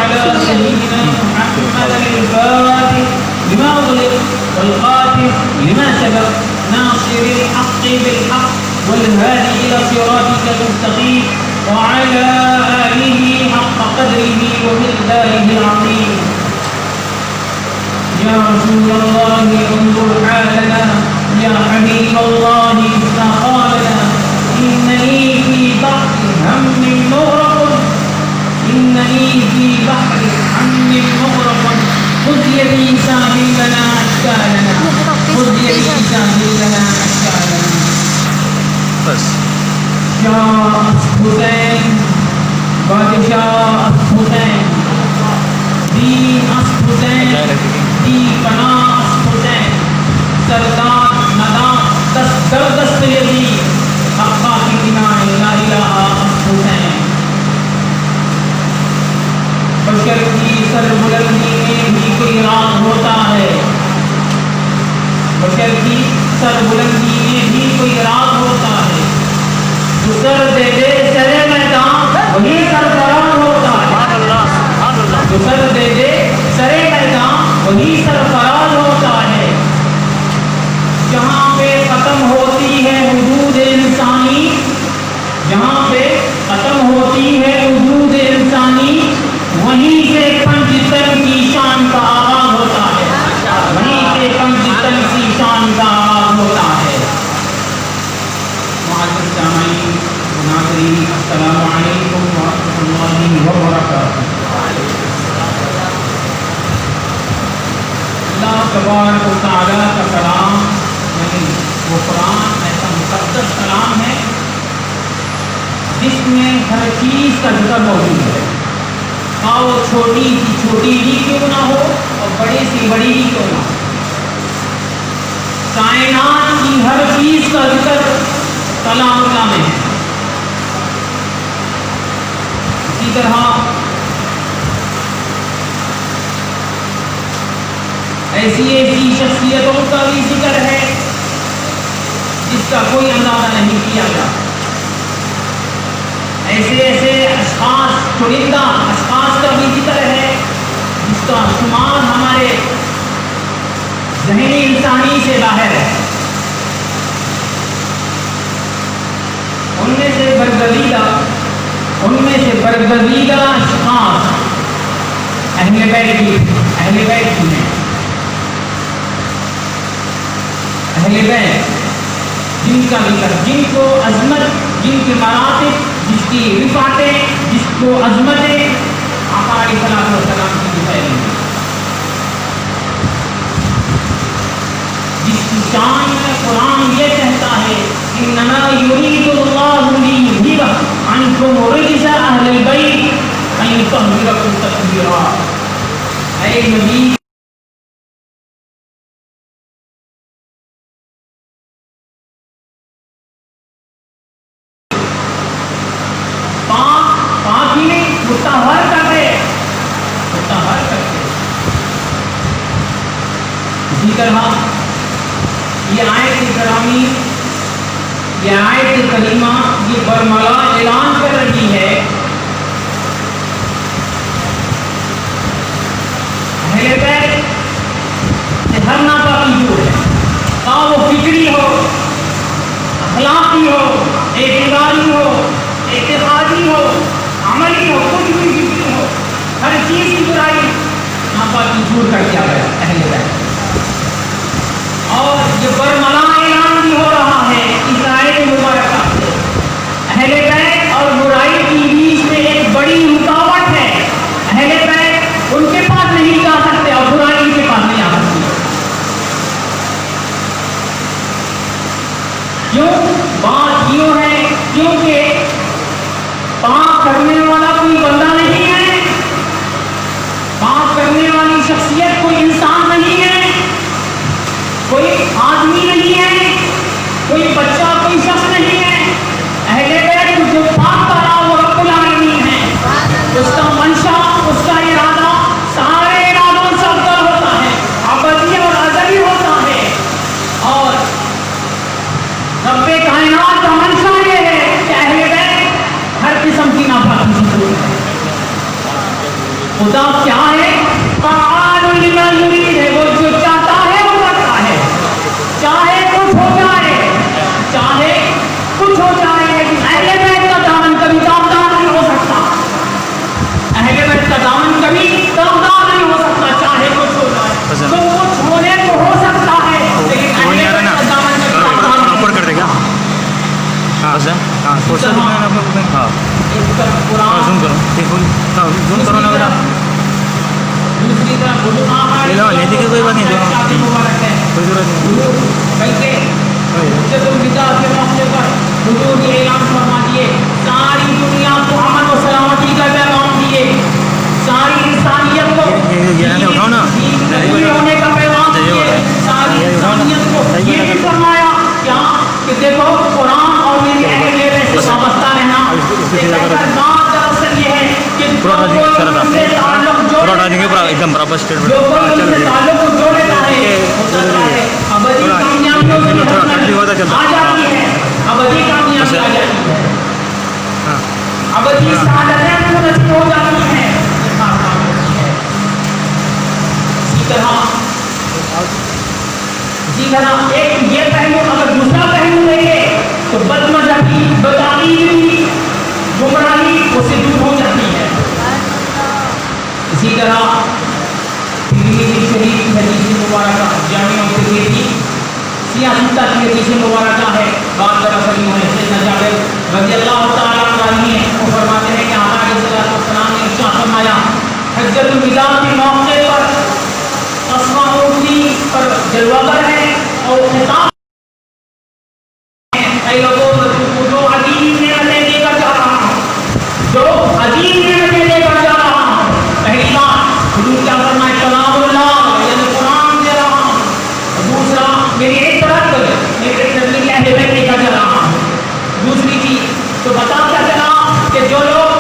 على سيدنا محمد الفاتح لما أغلق والخاتم لما سبق ناصر الحق بالحق والهادي إلى صراطك المستقيم وعلى آله حق قدره ومقداره العظيم. يا رسول الله انظر حالنا، يا حبيب الله اسمع قالنا، إنني في بحر هم مغرق، إنني في بحر هم مغرق، خذ يدي ساحل لنا أشكالنا، خذ يدي ساحل لنا أشكالنا. بس شاہ حسین بادشاہ حسین دین حسین دی پناہ حسین سردار نداں دست یزید حقا کی بنائے لا الہ حسین. بشر کی سربلندی میں بھی کوئی راز ہوتا ہے، بشر کی سربلندی میں بھی کوئی راز ہوتا ہے. جو سر دے دے سرے میدان وہی سرفراز ہوتا ہے، جو سر دے دے سرے میدان وہی سرفراز ہوتا ہے. جہاں پہ ختم ہوتی ہے حدود انسانی، جہاں پہ ختم ہوتی ہے حدود انسانی، وہیں سے پنجتن کی شان کا آغاز ہوتا ہے، وہیں سے پنجتن کی شان کا آغاز ہوتا ہے. معزز سامعین و ناظرین، السلام علیکم ورحمۃ اللہ وبرکاتہ. اللہ تبارک و تعالیٰ کا کلام یعنی وہ قرآن ایسا مقدس کلام ہے جس میں ہر چیز کا ذکر موجود ہے، اور وہ چھوٹی سی چھوٹی ہی کیوں نہ ہو اور بڑی سی بڑی ہی کیوں نہ ہو. کائنات کی ہر چیز کا ذکر کلام اللہ میں ہے. اسی طرح ایسی ایسی شخصیتوں کا بھی ذکر ہے جس کا کوئی اندازہ نہیں کیا جاتا. ایسے ایسے اشخاص، چنندہ اشخاص کا بھی ذکر ہے جس کا شمار ہمارے ذہنی انسانی سے باہر ہے. ان میں سے برگزیدہ اشخاص اہل بیت کی ہیں. اہل بیت جن کا ذکر، جن کو عظمت، جن کے مراتب، جس کی رفعتیں، جس کو عظمتیں آقا علیہ الصلوۃ والسلام کی دکھائی دی، جس کی شان میں قرآن یہ کہتا ہے انما یرید اللہ لیذھب عنکم الرجس اہل البیت ویطہرکم تطہیرا. اے نبی اسی طرح یہ آیت کریمہ یہ برملا اعلان کر رہی ہے اہل بیت سے ہر ناپاکی دور ہے، خواہ وہ فکری ہو، اخلاقی ہو، اعتباری ہو، اعتقادی ہو، عملی ہو، کچھ بھی فکری ہو، ہر چیز کی برائی ناپاکی دور کر دیا گیا اہل بیت. اور یہ برملا اعلان بھی ہو رہا ہے اس آیت مبارکہ سے اہل بیت اور برائی کے بیچ میں ایک بڑی رکاوٹ ہے. اہل بیت ان کے پاس نہیں جا سکتے اور برائی ان کے پاس نہیں آ سکتی. کیوں؟ بات یوں ہے کیونکہ پاک کرنے والا کوئی بندہ نہیں ہے، پاک کرنے والی شخصیت کوئی انسان نہیں ہے، کوئی آدمی نہیں ہے، کوئی بچہ، کوئی شخص نہیں ہے. اہل بیت جو پاک کرا وہ رب العالمین ہے. خدا کیا ہے؟ فعال لما یرید ہے، وہ جو چاہتا ہے وہ کرتا ہے، چاہے کچھ ہو جائے، چاہے کچھ ہو جائے، لیکن اہل بیت کا دامن کبھی داغدار نہیں ہو سکتا، اہل بیت کا دامن کبھی داغدار نہیں ہو سکتا، چاہے کچھ ہو جائے، تو کچھ ہونے کو ہو سکتا ہے لیکن اہل بیت کا دامن کبھی داغدار نہیں ہو کر دے گا. ہاں سر ہاں تھوڑا سا ہاں زوم کرو زوم کرو نا بیٹا. دوسری طرف لینے کی کوئی بات نہیں کوئی ضرورت نہیں. بلکہ حجت الوداع کے موقع پر حضور یہ اعلان فرما دیے، ساری دنیا کو امن و سلامتی کا پیغام دیے، ساری انسانیت کو اٹھاؤ نا پوری ہونے کا پیغام دیے، ساری انسانیت کو یہ بھی فرمایا کیا کہ دیکھو قرآن اور میری اہل بیت سے وابستہ رہنا. بات دراصل یہ ہے کہ ایک دم برابر اسٹیٹ جو تعلق کو جوڑ لیتا ہے ابدی کامیابیوں سے آ جاتی ہے، ابدی کامیابی آ جاتی ہے، ابدی سعادتیں کو نصیب ہو جاتی ہیں. اسی طرح ایک یہ پہلو، اگر دوسرا پہلو لیں تو بد مذہبی، بدعقیدگی، گمراہی اس سے دور ہو جاتی ہے. اسی طرح ترمذی شریف کی حدیث مبارکہ، جامع ترمذی سیاستہ کی حدیث مبارکہ ہے. بات دراصل یوں ہے، سیدنا جابر رضی اللہ تعالیٰ عنہ ہیں، وہ فرماتے ہیں کہ آقا علیہ السلام نے ارشاد فرمایا حجۃ الوداع کے موقع پر اسماء اونٹنی پر جلوہ گر ہے اور خطاب اے لوگوں جو عظیم نعمتیں دے کر جا رہا ہوں، جو عظیم نعمتیں دے کر جا رہا ہوں. پہلی بات حضور کیا فرمائے؟ کلام اللہ یعنی قرآن دے رہا ہوں. دوسرا میری ایک طرف میرے نبی اہل بیت دے کر جا رہا ہوں. دوسری چیز تو بتاتا چلا کہ جو لوگ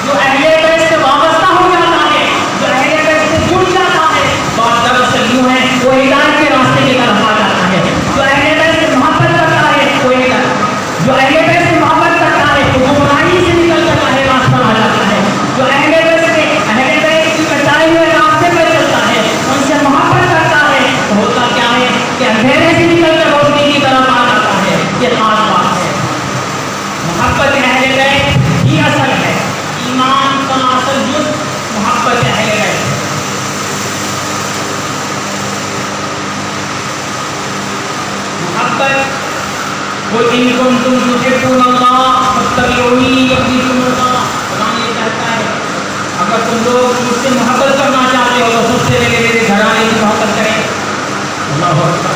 جو اہل بیت سے وابستہ ہو جاتا ہے، جو اہل بیت سے جڑ جاتا ہے، بات دراصل یوں ہے وہ ہدایت کے راستے کی طرف آ جاتا ہے. جو اہل بیت سے محبت کرتا ہے وہ ہدایت، جو اہل بیت سے محبت کرتا ہے وہ گمراہی سے نکل کر راہ راست پر آ جاتا ہے. جو اہل بیت کی بتائے ہوئے راستے پہ چلتا ہے، ان سے محبت کرتا ہے، تو ہوتا کیا ہے کہ اندھیرے سے نکل کر روشنی کی طرف آ جاتا ہے. یہ خاص بات ہے. محبت اہل بیت کی اصل ہے، ایمان کا اصل جز محبت اہل بیت. محبت قل ان کنتم تحبون اللہ فاتبعونی یحببکم اللہ. قرآن یہ کہتا ہے اگر تم لوگ مجھ سے محبت کرنا چاہتے ہو تو سب سے پہلے میرے گھرانے کی محبت کریں. اللہ اکبر.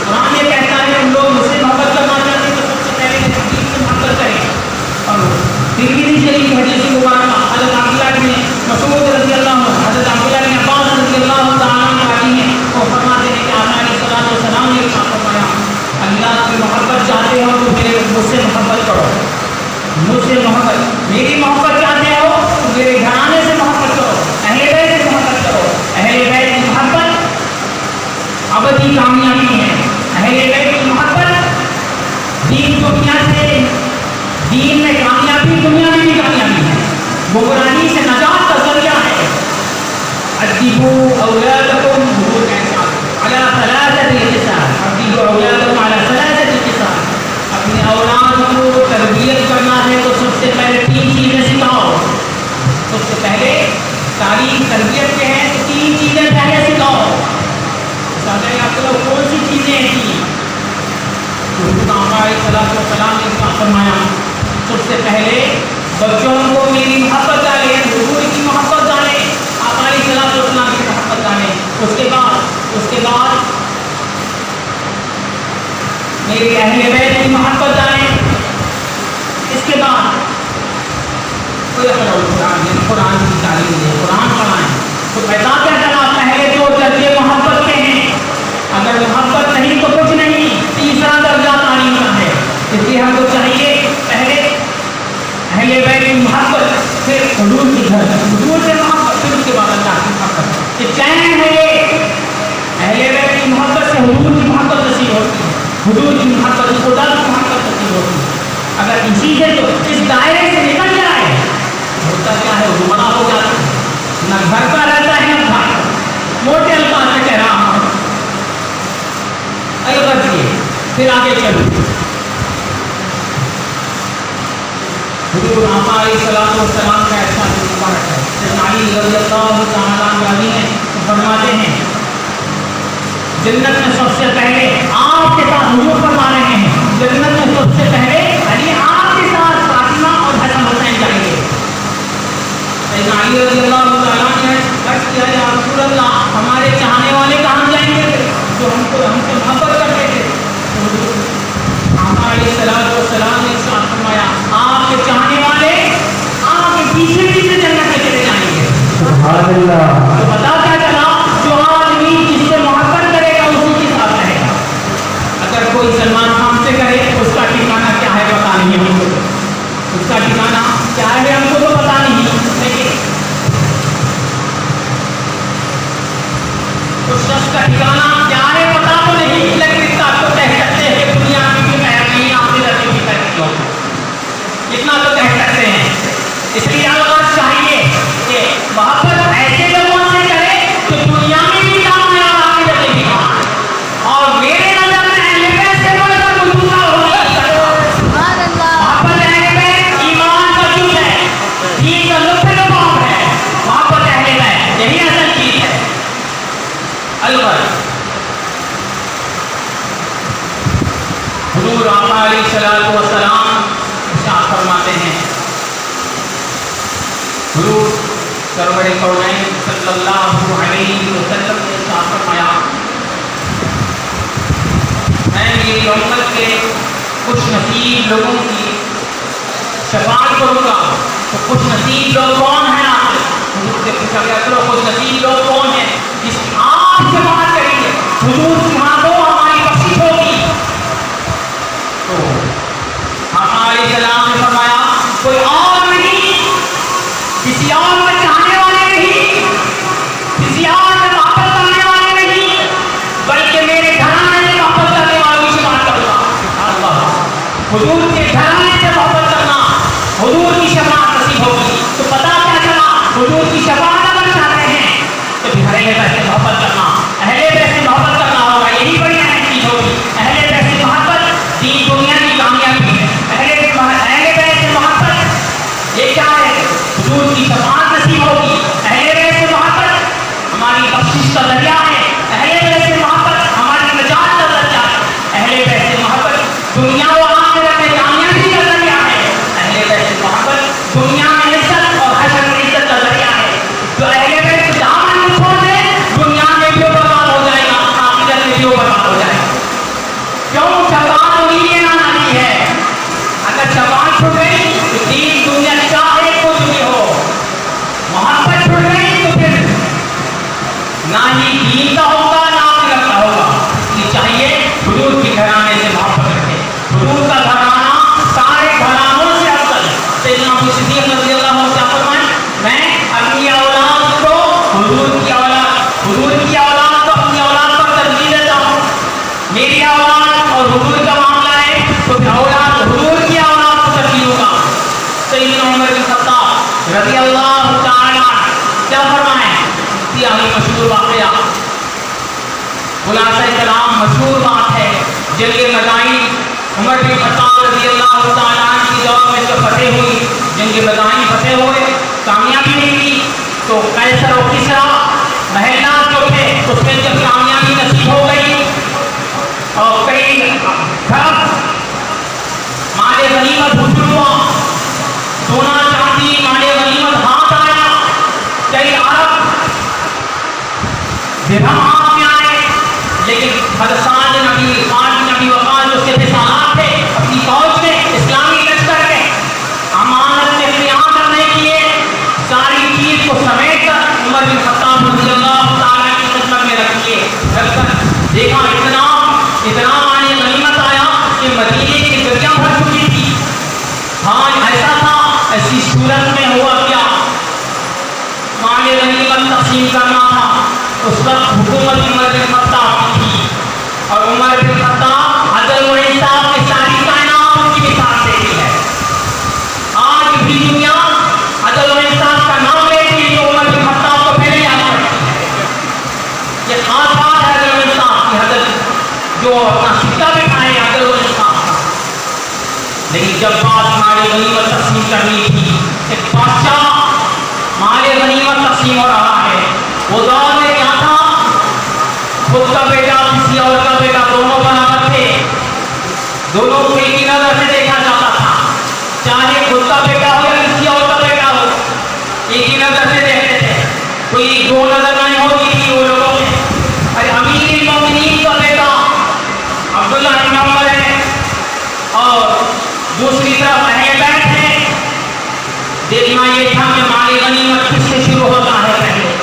قرآن یہ کہتا ہے تم لوگ مجھ سے محبت کرنا چاہتے ہیں تو سب سے پہلے میرے دین سے محبت کریں. اور ترمذی شریف کی حدیث مبارکہ حضرت عبداللہ بن مسعود رضی اللہ عنہ، حضرت عبداللہ بن عباس رضی اللہ تعالیٰ عنہ آتی ہیں، وہ فرماتے ہیں کہ آقا علیہ السلام نے ارشاد فرمایا اللہ کی محبت چاہتے ہو تو مجھ سے محبت کرو، مجھ سے محبت، میری محبت چاہتے ہو تو میرے گھرانے سے محبت کرو، اہل بیت سے محبت کرو. اہل بیت کی محبت ابدی کامیابی ہے. اہل بیت کی محبت دین دنیا سے، دین میں کامیابی، دنیا میں بھی کامیابی ہے، گمراہی سے نجات کا ذریعہ ہے. ادبوا اولادکم علی ثلاثۃ خصال، ادبوا اولادکم علی ثلاثۃ خصال. اپنے اولاد کو تربیت کرنا ہے تو سب سے پہلے 3 چیزیں سکھاؤ. سب سے پہلے تعلیم تربیت کے ہیں تو 3 چیزیں پہلے سکھاؤ. آپ لوگ کون سی چیزیں ہیں؟ السلام نے فرمایا سب سے پہلے بچوں کو میری محبت ڈالیں، حضور کی محبت ڈالیں، آپ علیہ السلام کی محبت ڈالیں. اس کے بعد میری اہل بیت کی محبت ڈالیں. اس کے بعد قرآن کی تعلیم دیں، قرآن پڑھائیں. تو پیدا کیا چلا پہلے 2 درجے محبت کے ہیں، اگر محبت نہیں تو کچھ نہیں. تیسرا درجہ تعلیم کا ہے. اس لیے ہم کو چاہیے پہلے اہل بیت کی محبت، پھر حضور کی گھر، حضور سے محبت، پھر اس کے بعد اللہ کی محبت. یہ چین ہے. یہ اہل بیت کی محبت سے حضور کی محبت نصیب ہوتی ہے، حضور کی محبت خدا کی محبت نصیب ہوتی ہے. اگر اسی سے تو اس دائرے سے نکل جائے ہوتا کیا ہے، پھر آگے چلو. حضور آقا علیہ الصلوۃ والسلام کا ایسا مبارک ہے. سیدنا علی رضی اللہ تعالیٰ عنہ نے فرماتے ہیں جنت میں سب سے پہلے آپ کے ساتھ حضور فرما رہے ہیں جنت میں سب سے پہلے علی آپ کے ساتھ فاطمہ اور حسن حسین جائیں گے. سیدنا علی رضی اللہ تعالیٰ نے عرض کیا یا رسول اللہ ہمارے چاہنے والے کہاں جائیں گے جو ہم سے محبت کرتے تھے. آقا علیہ السلام نے ارشاد فرمایا آپ کے چاہنے والے آپ کے پیچھے پیچھے جنت میں چلے جائیں گے. سبحان اللہ. تو پتا کیا چلا جو آدمی جس سے محبت کرے گا اسی کے ساتھ رہے گا. اگر کوئی سلمان خان سے کرے اس کا ٹھکانا کیا ہے پتا نہیں ہم کو. اس کا ٹھکانا کیا ہے ہم کو تو پتا نہیں. لیکن اس شخص کا ٹھکانا کیا ہے پتا تو نہیں. لیکن اس کا تو کہہ سکتے ہیں کہ دنیا میں بھی میں نہیں آپ سے رہتی بھی کرتی ہوں. اتنا تو کہہ سکتے ہیں. اس لیے اللہ چاہیے کہ محبت ایسے لوگوں سے کرے کہ دنیا میں بھی کام میں اور آخرت میں بھی کام. اور میرے نظر میں اہل بیت سے بڑھ کر کوئی دوسرا ہو نہیں سکتا. محبت اہل بیت ایمان کا جز ہے, دین کا لطف لباب ہے. محبت اہل بیت یہی اصل چیز ہے. البتہ حضور آقا علیہ الصلوۃ والسلام ارشاد فرماتے ہیں حضور سرور کونین صلی اللہ علیہ وسلم نے ارشاد فرمایا میں میری امت کے خوش نصیب لوگوں کی شفاعت کروں گا. تو خوش نصیب لوگ کون ہیں آپ حضور سے پوچھا گیا چلو خوش نصیب لوگ کون ہیں جس کی آپ شفاعت کریں گے حضور کی ہاتھوں ہماری بخشش ہوگی. تو آقا علیہ السلام نے فرمایا کوئی اور نہیں, کسی اور میں چاہنے والے نہیں, کسی اور میں محبت کرنے والے نہیں, بلکہ میرے گھرانے سے محبت کرنے والوں کی شفاعت کروں گا. حضور کے گھرانے سے محبت کرنا حضور کی شفاعت نصیب ہوگی. تو پتا کیا چلا حضور کی شفاعت اگر چاہتے ہیں تو پھر اہل بیت سے محبت کرنا, اہل بیت سے محبت کرنا ہوگا. یہی بڑی اہم چیز ہوگی. اہل بیت سے محبت دین دنیا کی کامیابی ہے. اہل بیت سے محبت یہ کیا ہے حضور کی شفاعت نصیب ہوگی. اہل بیت سے محبت ہماری بخشش کا ذریعہ ہے. اہل بیت سے محبت ہماری نجات کا ذریعہ ہے. اہل بیت سے محبت دنیا و آخرت میں کامیابی کا ذریعہ ہے. اہل بیت سے محبت دنیا میں عزت اور حشر میں عزت کا ذریعہ ہے. جو اہل بیت کو دامن چھوڑ دے دنیا میں بھی برباد ہو جائے گا, آخرت میں بھی برباد ہو جائے گا. کیوں شفاعت انہیں نہ آتی ہے. اگر شفاعت چھوٹ گئی تو دین دنیا چاہے کچھ بھی ہو, محبت چھوٹ گئی تو پھر نہ ہی دین کا ہوگا نہ آخرت کا ہوگا. اس لیے چاہیے حضور کے گھرانے سے محبت رکھے. حضور کا گھرانہ سارے گھرانوں سے افضل ہے. سیدنا ابو صدیق رضی اللہ عنہ کیا فرمائیں میں اپنی اولاد کو حضور کی اولاد کو اپنی اولاد پر ترجیح دیتا ہوں. میری اولاد اور حضور کا معاملہ ہے تو پھر اولاد حضور کی اولاد کو ترجیح ہوگا. سیدنا عمر بن خطاب رضی اللہ تعالیٰ کیا فرمائیں یہی مشہور واقعہ خلاصہ کلام مشہور بات ہے. جنگ مدائن عمر بن خطاب رضی اللہ تعالیٰ کی دور میں جو فتح ہوئی, جنگ مدائن فتح ہوئے, کامیابی ملی تو قیصر و کسریٰ محلات جو تھے اس میں جب کامیابی نصیب ہو گئی اور کئی گھر مال غنیمت حصول ہوا, سونا چاندی مال غنیمت ہاتھ آیا, کئی عرب درہم ہاتھ میں آئے, لیکن حدثان نبی خالد نبی وقال جو سے سالات تھے اپنی فوج میں اسلامی لشکر کے امانت میں اختیار کرنے کے لیے ساری چیز کو سمیٹ کر عمر بن خطاب رضی اللہ تعالیٰ کی خدمت میں رکھ کر دیکھا اتنا مال غنیمت آیا کہ مدینے کی دریا بھر چکی تھی. ہاں ایسا تھا, ایسی صورت میں ہوا کیا مال غنیمت تقسیم کرنا تھا. اس وقت حکومت عمر بن خطاب کی تھی اور عمر بن خطاب عدل و انصاف کی ساری کائنات کی مثال دیتی ہے. آج بھی دنیا عدل و انصاف کا نام لیتی ہے تو عمر بن خطاب کو پہلے یاد کرتی ہے. یہ خاص بات ہے عدل و انصاف کی. حضرت جو اپنا سکہ بٹھائے جب بات مال غنیمت تقسیم کرنی تھی، ایک بادشاہ مال غنیمت تقسیم ہو رہا ہے، وہ دور میں کیا تھا، خود کا بیٹا کسی اور کا بیٹا دونوں برابر تھے، دونوں کو ایک ہی نظر سے دیکھا جاتا تھا، چاہے خود کا بیٹا ہو یا کسی اور کا بیٹا ہو، ایک ہی نظر سے دیکھتے تھے، کوئی دو نظر نہیں ہوتی تھی وہ لوگوں میں۔ ارے امیر المومنین کا بیٹا عبداللہ بن عمر ہے اور دوسری طرف اہل بیت ہے، دیکھنا یہ تھا کہ مال غنیمت کس سے شروع ہوتا ہے، پہلے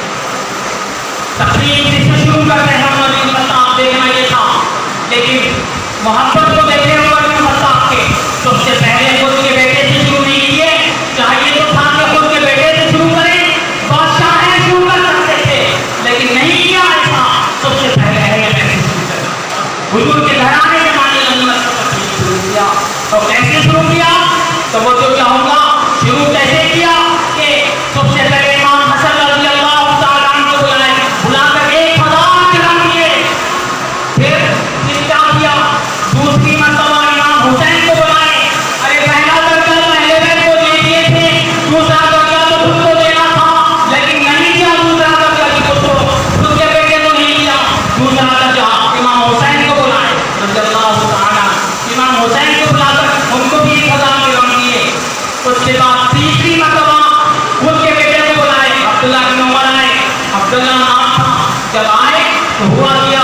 تقریب کس سے شروع کرتے ہیں عمر بن خطاب، دیکھنا یہ تھا، لیکن محبت کو دیکھے عمر بن خطاب کے سب سے پہلے خود کے بیٹے سے شروع نہیں کیے، چاہیے تو تھا کہ خود کے بیٹے سے شروع کریں، بادشاہ ہیں شروع کر سکتے تھے، لیکن نہیں کیا ایسا، سب سے پہلے اہل بیت سے شروع کریں، حضور کے گھرانے میں مال غنیمت کا تقسیم شروع کیا، اور کیسے شروع کیا، تو وہ جو چاہوں گا شروع کیسے کیا کہ سب سے پہلے امام حسن رضی اللہ تعالیٰ عنہ کو بلائے، بلا کر 1000 درہم دیے، پھر کیا کیا، دوسری مرتبہ امام حسین کو بلائے، ارے پہلا درجہ تو اہل بیت کو دے دیے تھے، دوسرا درجہ تو خود کو دینا تھا، لیکن نہیں کیا دوسرا درجہ کہ خود کے بیٹے کو نہیں دیا، دوسرا درجہ امام حسین کو بلائے رضی اللہ تعالیٰ، امام حسین کو بلا کر ان کو بھی 1000 درہم دیے، اس کے بعد تیسری مرتبہ خود کے بیٹے کو بلائے، عبداللہ بن عمر آئے، عبداللہ نام تھا، جب آئے تو ہوا کیا،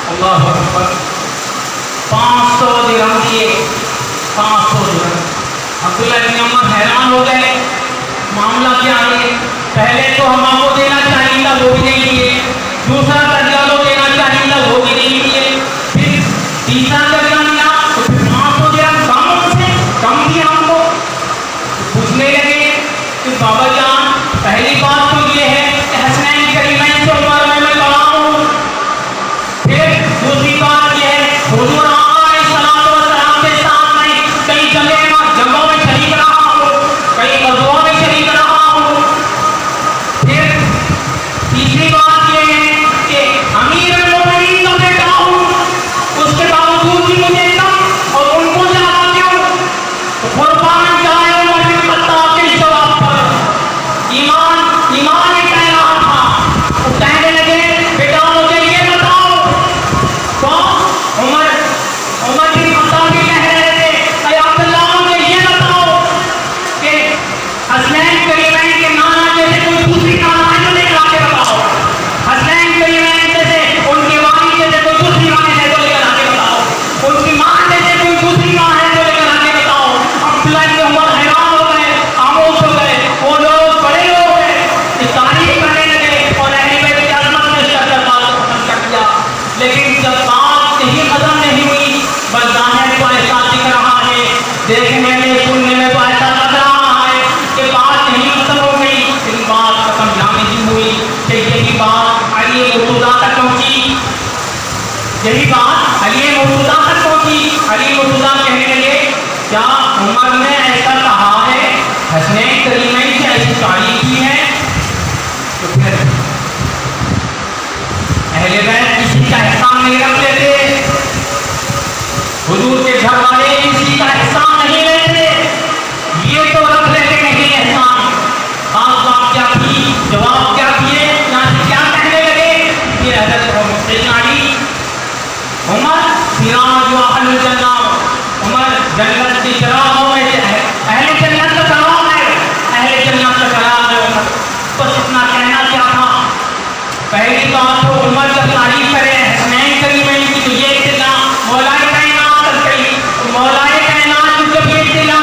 اللہ اکبر، 500 درہم دیے، 500 درہم، عبداللہ بن عمر حیران ہو گئے، معاملہ کیا ہے، پہلے تو ہم آپ کو دینا چاہیے تھا وہ بھی نہیں دیے، دوسرا درجہ تو دینا چاہیے تھا وہ بھی نہیں دیے، پھر تیسرا درجہ ملا تو پھر 500 درہم کم دیا ہم کو، پوچھنے لگے کہ بابا جان پہلی بات تو یہ ہے کہ حسنین کریمین سے عمر میں بڑا ہوں، پھر دوسری بات یہ ہے حضور آقا علیہ الصلوۃ والسلام کے ساتھ میں کئی جنگوں میں شریک رہا ہوں، کئی غزووں میں شریک رہا ہوں، پھر تیسری بات یہ ہے کہ امیر المومنین کا بیٹا ہوں، اس کے باوجود بھی مجھے کم اور ان کو زیادہ کیوں، تو قربان جائے عمر بن خطاب کے جواب پر ایمان ایک کہہ رہا تھا، وہ کہنے لگے بیٹا مجھے یہ بتاؤ، کون عمر بن خطاب بھی کہہ رہے تھے اے عبداللہ مجھے یہ بتاؤ کہ حسنین کریمین کے نانا جیسے کوئی دوسری نانا ہے تو لے کر آ کے بتاؤ، حسنین کریمین جیسے ان کی والد جیسے کوئی دوسری والد ہے تو لے کر آ کے بتاؤ، ان کی ماں جیسے کوئی دوسری ماں ہے تو لے کر آ کے بتاؤ، عبداللہ بن عمر حیران ہو گئے، خاموش ہو گئے، وہ لوگ بڑے لوگ ہیں تعریف کرنے لگے اور اہل بیت کی عظمت میں شرکت بات کو ختم کر دیا، لیکن جب بات یہی ختم نہیں ہوئی بظاہر تو ایسا دکھ رہا ہے، دیکھنے میں سننے میں تو ایسا لگ رہا ہے کہ بات نہیں ختم ہو گئی، لیکن بات ختم یہاں نہیں ہوئی کہ یہی بات علی مرتضیٰ تک پہنچی، یہی بات علی مرتضیٰ تک پہنچی، علی مرتضیٰ کہنے لگے کیا عمر نے ایسا کہا ہے، حسنین کریمین سے ایسی تعریف کی ہے، تو پھر اہل بیت کسی کا احسان نہیں رکھ لیتے، حضور کے گھر والے کسی کا احسان نہیں لیتے، یہ تو رکھ لیتے نہیں احسان، خاص بات کیا تھی، جواب کیا دیے، یہاں سے کیا کہنے لگے کہ حضرت سیدنا علی، عمر سراج و اہل الجنہ، عمر جنت کی چراغوں میں سے اہل جنت کا چراغ ہے، اہل جنت کا چراغ ہے عمر، بس اتنا کہنا کیا تھا، پہلی بات تو عمر جب تعریف کرے حسنین کریمین کی تو یہ اطلاع مولا کائنات تک گئی، مولا کائنات جب یہ اطلاع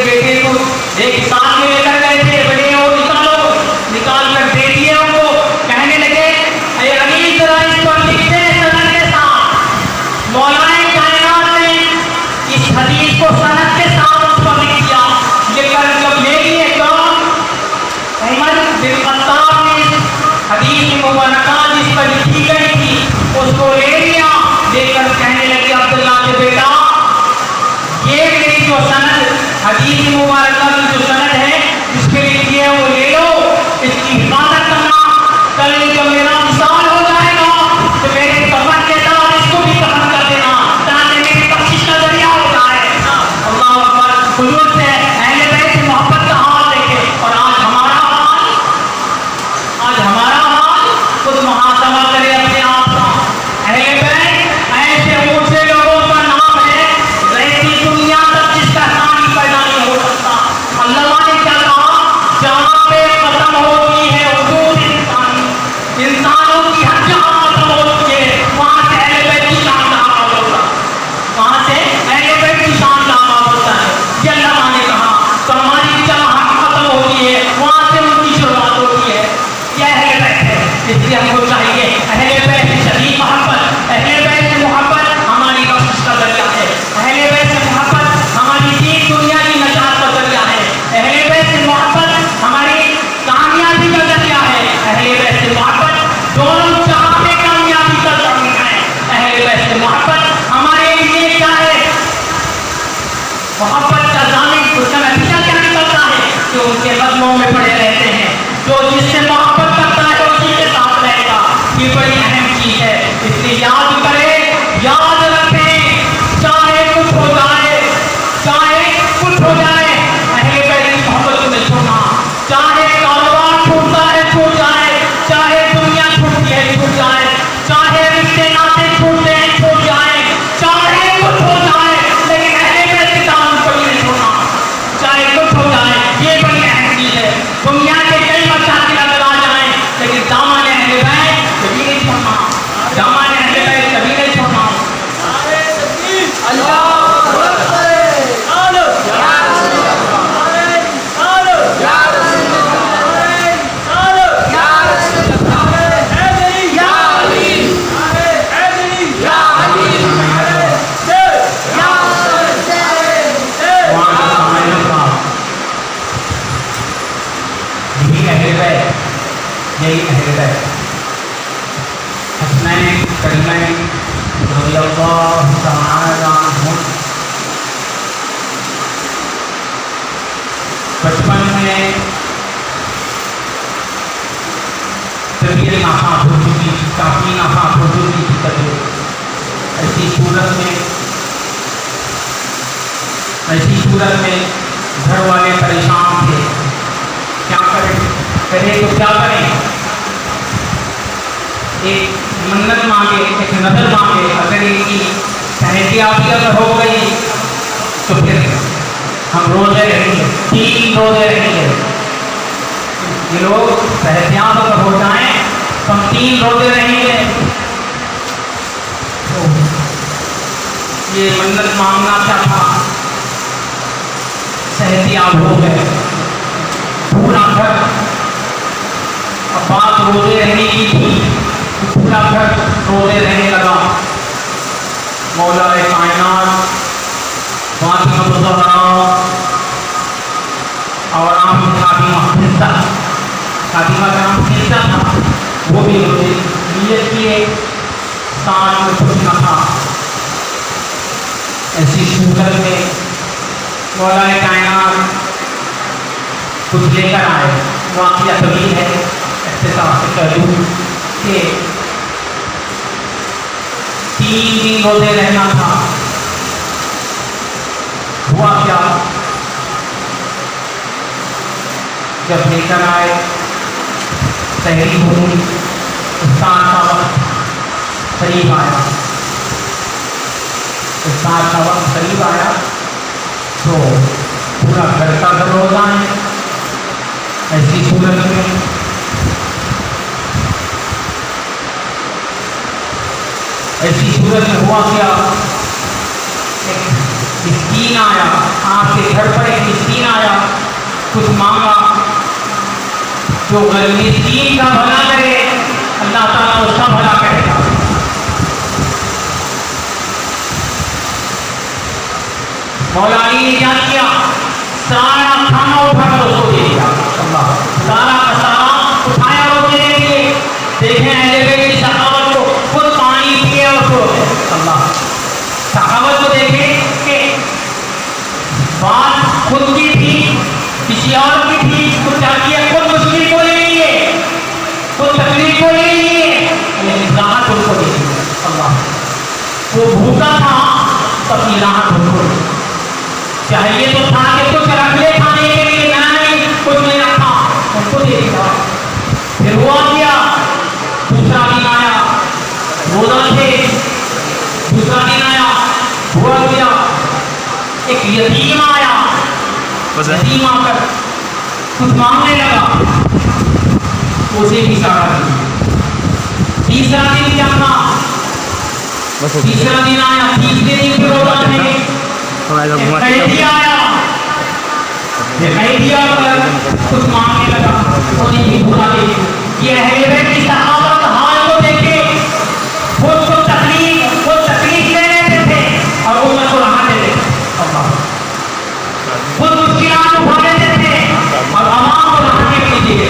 بیٹے کو ایک ساتھ میں لے کر گئے تھے، بڑے وہ نکال کر دے دیے ان کو، کہنے لگے اے علی ذرا اس پر لکھ دے سند کے ساتھ۔ مولانا کائنات نے اس حدیث کو سند کے ساتھ اس پر لکھ دیا، یہ کر جب لے لیے کام عمر بن خطاب نے حدیث مبارکہ جس پر لکھی گئی تھی اس کو لے لیا، لے کر کہنے لگے عبداللہ کے بیٹا یہ میری جو سند حدیث مبارکہ کی جو سند ہے اس کے لکھی ہے وہ لے لو، اس کی حفاظت کرنا، کل جب میرا وصال ہو جائے گا تو میرے کفن کے ساتھ اس کو بھی کفن کر دینا تاکہ میری بخشش کا ذریعہ ہو جائے۔ اللہ اکبر، حضور سے اہل بیت سے محبت کا حال دیکھے، اور آج ہمارا حال خود محاسبہ کرے اپنے آپ کا۔ اہل بیت ایسے اونچے لوگوں کا نام ہے رہتی دنیا تک جس کا ثانی پیدا نہیں ہو سکتا۔ اللہ نے کیا کہا، جہاں پہ ختم ہوتی ہے حدود انسانوں کی حد جہاں ختم ہوتی ہے وہاں سے اہل بیت کی شان کا آغاز ہوتا ہے، وہاں سے اہل بیت کی شان کا آغاز ہوتا ہے۔ یہ اللہ نے کہا تو ہماری جہاں حد ختم ہوتی ہے وہاں سے ان کی شروعات ہوتی ہے۔ یہ اہل بیت ہے، اس لیے ہم کو چاہیے اہل بیت سے شدید محبت، اہل بیت سے محبت ہماری بخشش کا ذریعہ ہے، اہل بیت سے محبت ہماری دین دنیا کی نجات کا ذریعہ ہے، اہل بیت سے محبت ہماری کامیابی کا ذریعہ ہے، اہل بیت سے محبت دونوں جہاں میں کامیابی کا ذریعہ ہے، اہل بیت سے محبت ہمارے لیے کیا ہے، محبت کا ضامن، اس کا نتیجہ کیا نکلتا ہے کہ ان کے قدموں میں پڑے رہتے ہیں، جو جس سے محبت کرتا ہے اسی کے ساتھ رہے گا۔ یہ بڑی اہم چیز ہے، اس لیے یاد کریں، یاد رکھیں، چاہے کچھ ہو جائے، چاہے کچھ ہو جائے، اہل بیت کی محبت کو نہیں چھوڑنا، چاہے کاروبار چھوٹتا ہے چھوٹ جائے، چاہے دنیا چھوٹتی ہے چھوٹ جائے، چاہے رشتے ناطے چھوٹتے ہیں چھوٹ جائے، چاہے کچھ ہو جائے، لیکن اہل بیت کے دامن کو نہیں چھوڑنا، چاہے کچھ ہو جائے۔ یہ بڑی اہم چیز ہے، دنیا کے کئی مشاکل اگر آ جائیں لیکن دامن اہل بیت کبھی نہیں چھوڑنا، دامن اہل بیت کبھی نہیں چھوڑنا۔ یہی اہل بیت حسنین کریمین رضی اللہ تعالی عنہم بچپن میں طبیعت ناپاک ہو چکی، کافی ناپاک ہو چکی تھی طبیعت، ایسی صورت میں گھر والے پریشان تھے، کیا کریں تو کیا کریں، ایک منت مانگے، ایک نظر مانگے، اگر ان کی صحتیابی اگر ہو گئی تو پھر ہم روزے رہیں گے، 3 روزے رہیں گے، یہ لوگ صحتیاب اگر ہو جائیں تو ہم 3 روزے رہیں گے۔ تو یہ منت مانگنا کیا تھا، صحتیاب ہو گئے، پورا گھر، اب بات روزے رہنے کی تھی، پورا گھر روزے رہنے لگا۔ مولا کائنات فاطمہ الزہرا اور آپ کی فاطمہ کا نام حفصہ تھا، وہ بھی روزے نیت کیے، ساتھ میں پوچھنا تھا۔ ایسی صورت میں مولا کائنات کچھ لے کر آئے، واقعہ طویل ہے، اختصار سے کہہ دوں کہ 3 دن روزے رہنا تھا۔ ہوا کیا، جب لے کر آئے سحری ہوئی، افطار کا وقت قریب آیا، افطار کا وقت قریب آیا تو پورا گھر کا گھر روزہ ہے۔ ایسی صورت میں ہوا کیا، ایک مسکین آیا، آپ کے گھر پر ایک مسکین آیا، کچھ مانگا، جو مسکین کا بھلا کرے اللہ تعالیٰ اس کا بھلا کرے گا. مولا علی نے کیا کیا؟ سارا کھانا اٹھا کر اس کو دے دیا. سارا کا سارا اٹھایا اور دے دیے. دیکھیں اہل بیت کی سخاوت کو، خود پانی پیے اور سو گئے. اللہ سخاوت کو دیکھیں کہ بات خود کی تھی، کسی اور کی تھی، خود کیا کیا؟ خود مشکل کو لے لیے، خود تکلیف کو لے لیے، لیکن راحت ان کو دے دی. اللہ وہ بھوکا تھا تو اپنی راحت ان کو دی. چاہیے تو تھا کہ کچھ رکھ لے کھانے کے لیے، نہیں کچھ نہیں رکھا، ان کو دے دیا. پھر ہوا کیا؟ دوسرا دن آیا، روزہ تھے، دوسرا دن آیا، ہوا کیا؟ ایک یتیم آیا، یتیم آ کر کچھ مانگنے لگا، اسے بھی سارا دیا. تیسرا دن کیا تھا؟ تیسرا دن آیا، تیسرے دن کے روزہ تھے، قیدی آیا، قیدی آ کر کچھ مانگنے لگا، انہیں بھی بھلا دے. یہ اہل بیت کی سخاوت حال کو دیکھے، خود کو تکلیف لے لیتے تھے اور امت کو راحت دیتے تھے. خود مشکلات اٹھا لیتے تھے اور عوام کو راحت دیتے تھے.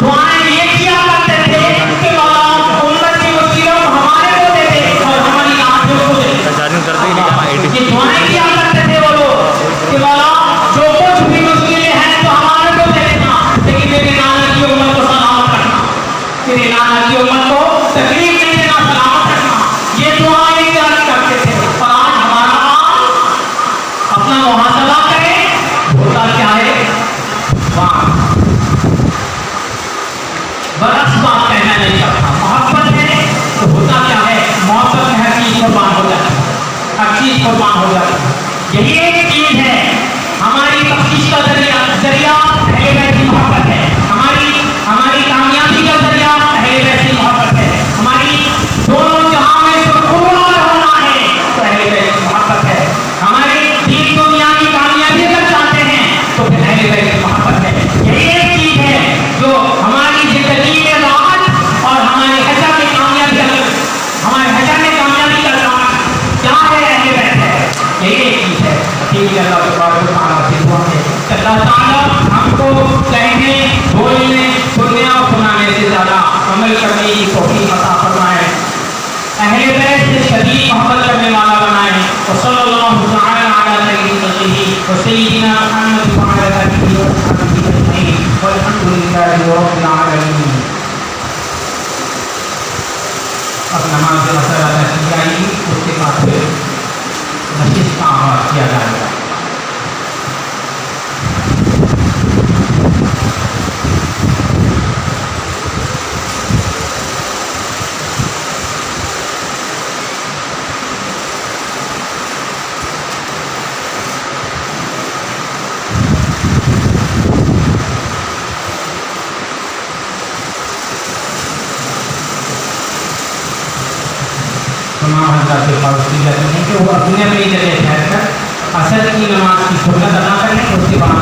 دعائیں یہ کیا کرتے تھے کہ مولا امت کی مشکلوں کو ہمارے کو دے دے اور ہماری راحت کو دے دے. یہ دعائیں کیا کرتے تھے وہ لوگ کہ مولا جو کچھ بھی مشکلیں ہیں تو ہمارے کو دے دینا، لیکن میرے نانا کی امت کو سلامت رکھنا، میرے نانا کی امت کو تکلیف نہیں دینا، سلامت رکھنا. یہ دعائیں کیا کرتے تھے. اور آج ہمارا اپنا محاسبہ کرے، ہوتا کیا ہے؟ برعکس بات کہنا نہیں چاہتا. محبت ہے تو ہوتا کیا ہے؟ محبت میں ہر چیز قربان ہو جاتی ہے، ہر چیز قربان ہو جاتی ہے. یہی ایک چیز ہے ہماری بخشش کا ذریعہ اہل بیت کی محبت ہے. ہماری کامیابی کا ذریعہ اہل بیت کی محبت ہے. ہماری دونوں جہاں میں سرخروار ہونا ہے تو اہل بیت کی محبت ہے. ہماری دین دنیا کی کامیابی اگر چاہتے ہیں تو پھر اہل بیت کی محبت ہے. یہی ایک چیز ہے جو ہماری زندگی میں راحت اور ہمارے حشر میں کامیابی کا راز کیا ہے؟ اہل بیت ہے. یہی ایک چیز ہے. اللہ تبارک و تعالیٰ سے دعا ہے کہ اللہ تعالیٰ ہم کو کہنے، بولنے، سننے اور سنانے سے زیادہ عمل کرنے کی توفیق عطا فرمائے. اہل بیت سے شدید محبت کرنے والا بنائے. وصلی اللہ تعالی علی سیدنا و سیدنا محمد وعلی آلہ وصحبہ اجمعین والحمد للہ رب العالمین. اب نماز اثر ادا کی جائے گی، اس کے بعد پھر نشست کا آغاز کیا جائے گا. تمام حضرات سے خواہش کی جاتی ہے کہ وہ اپنے اپنی جگہ ٹھہر کر عصر کی نماز کی سنت ادا کریں، اس کے بعد